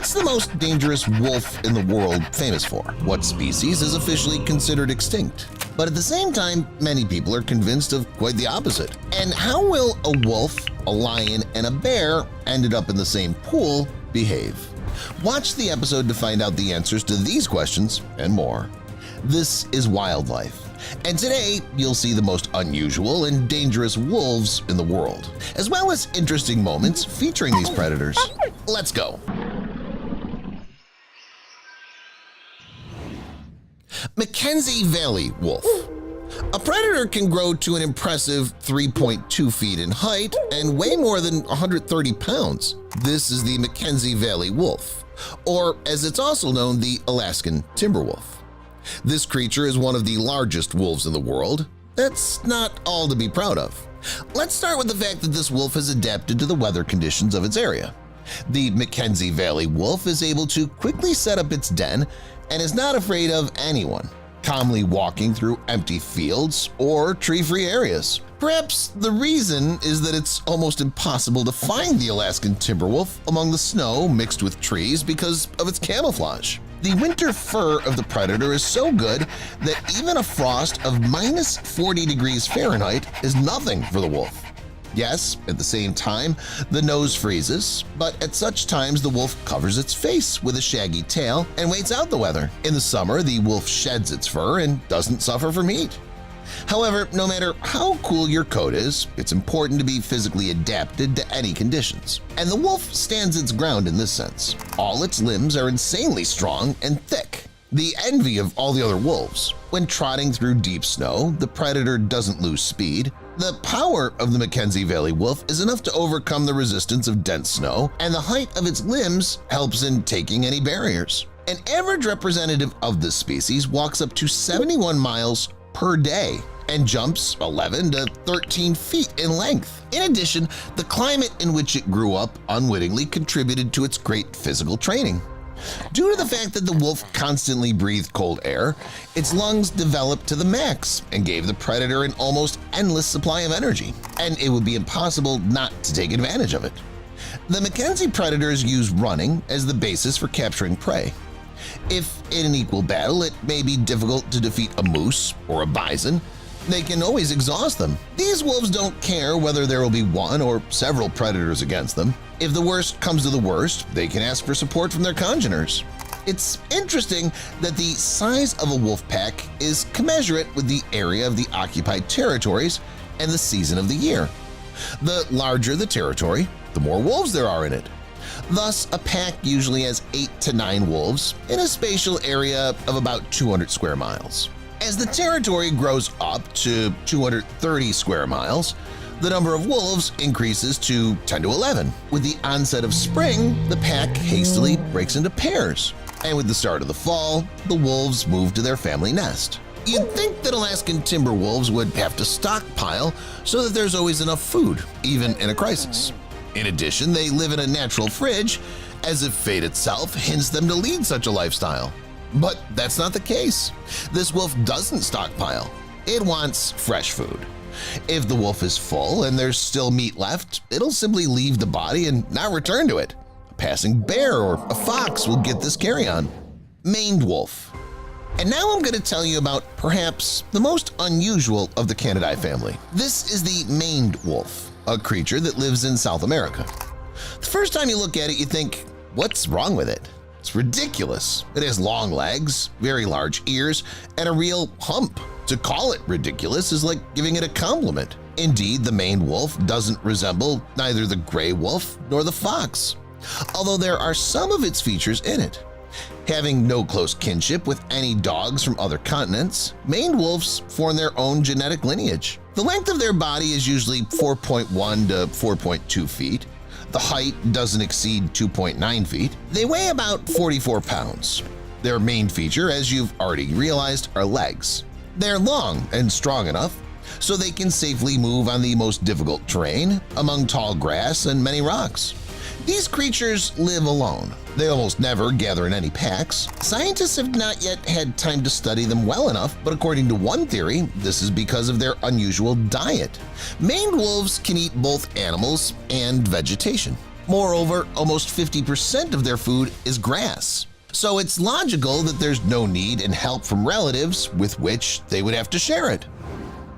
What's the most dangerous wolf in the world famous for? What species is officially considered extinct? But at the same time, many people are convinced of quite the opposite. And how will a wolf, a lion, and a bear ended up in the same pool behave? Watch the episode to find out the answers to these questions and more. This is Wildlife, and today you'll see the most unusual and dangerous wolves in the world, as well as interesting moments featuring these predators. Let's go! Mackenzie Valley wolf. A predator can grow to an impressive 3.2 feet in height and weigh more than 130 pounds. This is the Mackenzie Valley wolf, or as it's also known, the Alaskan timber wolf. This creature is one of the largest wolves in the world. That's not all to be proud of. Let's start with the fact that this wolf has adapted to the weather conditions of its area. The Mackenzie Valley wolf is able to quickly set up its den and is not afraid of anyone, calmly walking through empty fields or tree-free areas. Perhaps the reason is that it's almost impossible to find the Alaskan timber wolf among the snow mixed with trees because of its camouflage. The winter fur of the predator is so good that even a frost of minus 40 degrees Fahrenheit is nothing for the wolf. Yes, at the same time, the nose freezes, but at such times the wolf covers its face with a shaggy tail and waits out the weather. In the summer, the wolf sheds its fur and doesn't suffer from heat. However, no matter how cool your coat is, it's important to be physically adapted to any conditions. And the wolf stands its ground in this sense. All its limbs are insanely strong and thick, the envy of all the other wolves. When trotting through deep snow, the predator doesn't lose speed. The power of the Mackenzie Valley wolf is enough to overcome the resistance of dense snow, and the height of its limbs helps in taking any barriers. An average representative of this species walks up to 71 miles per day and jumps 11 to 13 feet in length. In addition, the climate in which it grew up unwittingly contributed to its great physical training. Due to the fact that the wolf constantly breathed cold air, its lungs developed to the max and gave the predator an almost endless supply of energy, and it would be impossible not to take advantage of it. The Mackenzie predators use running as the basis for capturing prey. If in an equal battle it may be difficult to defeat a moose or a bison, they can always exhaust them. These wolves don't care whether there will be one or several predators against them. If the worst comes to the worst, they can ask for support from their congeners. It's interesting that the size of a wolf pack is commensurate with the area of the occupied territories and the season of the year. The larger the territory, the more wolves there are in it. Thus, a pack usually has 8 to 9 wolves in a spatial area of about 200 square miles. As the territory grows up to 230 square miles, the number of wolves increases to 10 to 11. With the onset of spring, the pack hastily breaks into pairs, and with the start of the fall, the wolves move to their family nest. You'd think that Alaskan timber wolves would have to stockpile so that there's always enough food, even in a crisis. In addition, they live in a natural fridge, as if fate itself hints them to lead such a lifestyle. But that's not the case. This wolf doesn't stockpile. It wants fresh food. If the wolf is full and there's still meat left, it'll simply leave the body and not return to it. A passing bear or a fox will get this carry-on. Maned wolf. And now I'm going to tell you about perhaps the most unusual of the Canidae family. This is the maned wolf, a creature that lives in South America. The first time you look at it, you think, what's wrong with it? It's ridiculous. It has long legs, very large ears, and a real hump. To call it ridiculous is like giving it a compliment. Indeed, the maned wolf doesn't resemble neither the gray wolf nor the fox, although there are some of its features in it. Having no close kinship with any dogs from other continents, maned wolves form their own genetic lineage. The length of their body is usually 4.1 to 4.2 feet. The height doesn't exceed 2.9 feet. They weigh about 44 pounds. Their main feature, as you've already realized, are legs. They're long and strong enough so they can safely move on the most difficult terrain, among tall grass and many rocks. These creatures live alone. They almost never gather in any packs. Scientists have not yet had time to study them well enough, but according to one theory, this is because of their unusual diet. Maned wolves can eat both animals and vegetation. Moreover, almost 50% of their food is grass. So it's logical that there's no need and help from relatives with which they would have to share it.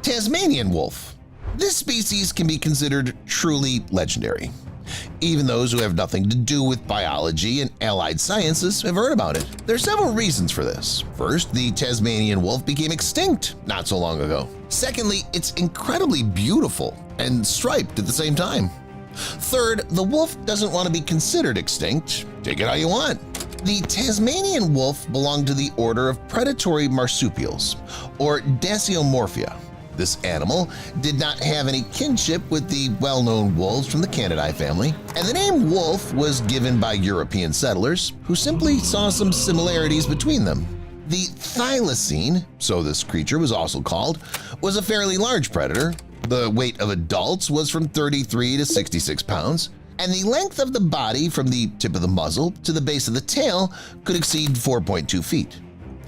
Tasmanian wolf. This species can be considered truly legendary. Even those who have nothing to do with biology and allied sciences have heard about it. There are several reasons for this. First, the Tasmanian wolf became extinct not so long ago. Secondly, it's incredibly beautiful and striped at the same time. Third, the wolf doesn't want to be considered extinct. Take it how you want. The Tasmanian wolf belonged to the order of predatory marsupials, or Dasyomorphia. This animal did not have any kinship with the well-known wolves from the Canidae family, and the name wolf was given by European settlers who simply saw some similarities between them. The thylacine, so this creature was also called, was a fairly large predator. The weight of adults was from 33 to 66 pounds, and the length of the body from the tip of the muzzle to the base of the tail could exceed 4.2 feet.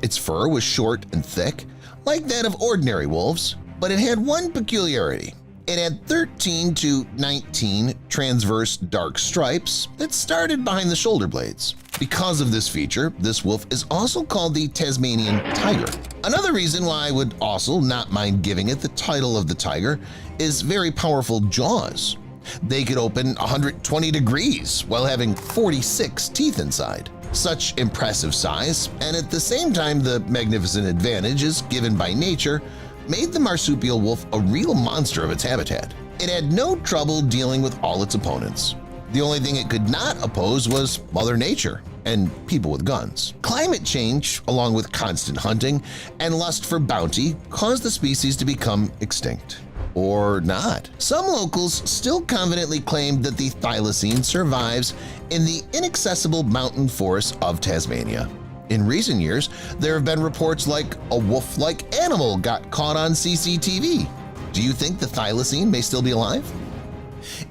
Its fur was short and thick, like that of ordinary wolves, but it had one peculiarity. It had 13 to 19 transverse dark stripes that started behind the shoulder blades. Because of this feature, this wolf is also called the Tasmanian tiger. Another reason why I would also not mind giving it the title of the tiger is very powerful jaws. They could open 120 degrees while having 46 teeth inside. Such impressive size, and at the same time the magnificent advantages given by nature, made the marsupial wolf a real monster of its habitat. It had no trouble dealing with all its opponents. The only thing it could not oppose was Mother Nature and people with guns. Climate change, along with constant hunting and lust for bounty, caused the species to become extinct. Or not. Some locals still confidently claim that the thylacine survives in the inaccessible mountain forests of Tasmania. In recent years, there have been reports like a wolf-like animal got caught on CCTV. Do you think the thylacine may still be alive?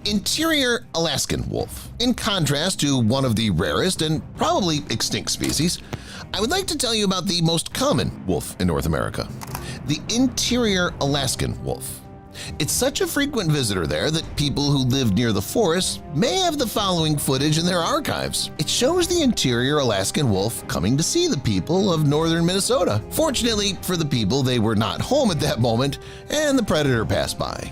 Interior Alaskan wolf. In contrast to one of the rarest and probably extinct species, I would like to tell you about the most common wolf in North America, the interior Alaskan wolf. It's such a frequent visitor there that people who live near the forest may have the following footage in their archives. It shows the interior Alaskan wolf coming to see the people of northern Minnesota. Fortunately for the people, they were not home at that moment and the predator passed by.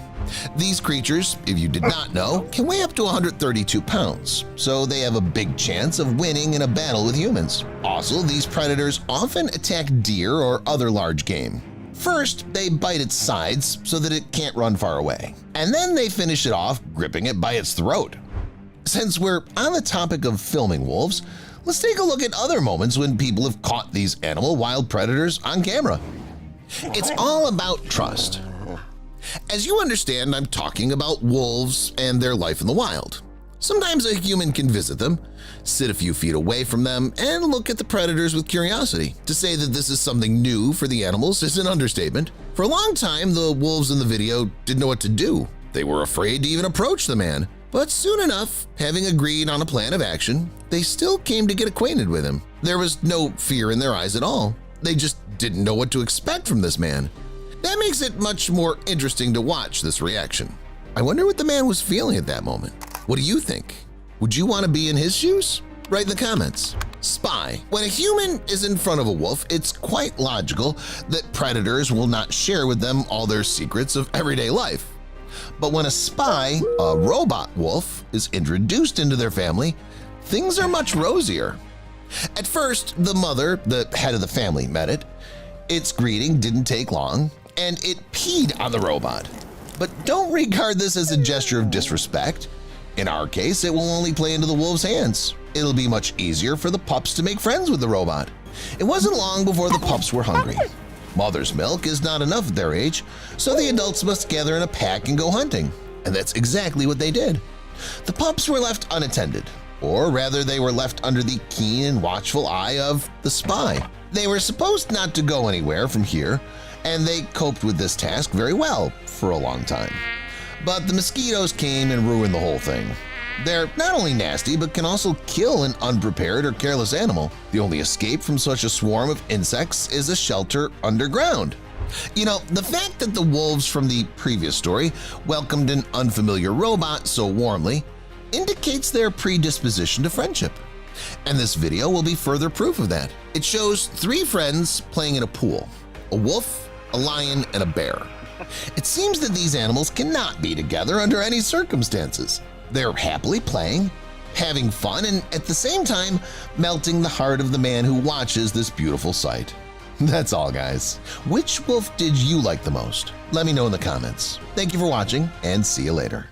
These creatures, if you did not know, can weigh up to 132 pounds, so they have a big chance of winning in a battle with humans. Also, these predators often attack deer or other large game. First, they bite its sides so that it can't run far away, and then they finish it off gripping it by its throat. Since we're on the topic of filming wolves, let's take a look at other moments when people have caught these animal wild predators on camera. It's all about trust. As you understand, I'm talking about wolves and their life in the wild. Sometimes a human can visit them, sit a few feet away from them, and look at the predators with curiosity. To say that this is something new for the animals is an understatement. For a long time, the wolves in the video didn't know what to do. They were afraid to even approach the man. But soon enough, having agreed on a plan of action, they still came to get acquainted with him. There was no fear in their eyes at all. They just didn't know what to expect from this man. That makes it much more interesting to watch this reaction. I wonder what the man was feeling at that moment. What do you think? Would you want to be in his shoes? Write in the comments. Spy. When a human is in front of a wolf, it's quite logical that predators will not share with them all their secrets of everyday life. But when a spy, a robot wolf, is introduced into their family, things are much rosier. At first, the mother, the head of the family, met it. Its greeting didn't take long, and it peed on the robot. But don't regard this as a gesture of disrespect. In our case, it will only play into the wolf's hands. It'll be much easier for the pups to make friends with the robot. It wasn't long before the pups were hungry. Mother's milk is not enough at their age, so the adults must gather in a pack and go hunting. And that's exactly what they did. The pups were left unattended, or rather they were left under the keen and watchful eye of the spy. They were supposed not to go anywhere from here, and they coped with this task very well for a long time. But the mosquitoes came and ruined the whole thing. They're not only nasty, but can also kill an unprepared or careless animal. The only escape from such a swarm of insects is a shelter underground. You know, the fact that the wolves from the previous story welcomed an unfamiliar robot so warmly indicates their predisposition to friendship. And this video will be further proof of that. It shows 3 friends playing in a pool: a wolf, a lion, and a bear. It seems that these animals cannot be together under any circumstances. They're happily playing, having fun, and at the same time melting the heart of the man who watches this beautiful sight. That's all, guys. Which wolf did you like the most? Let me know in the comments. Thank you for watching, and see you later.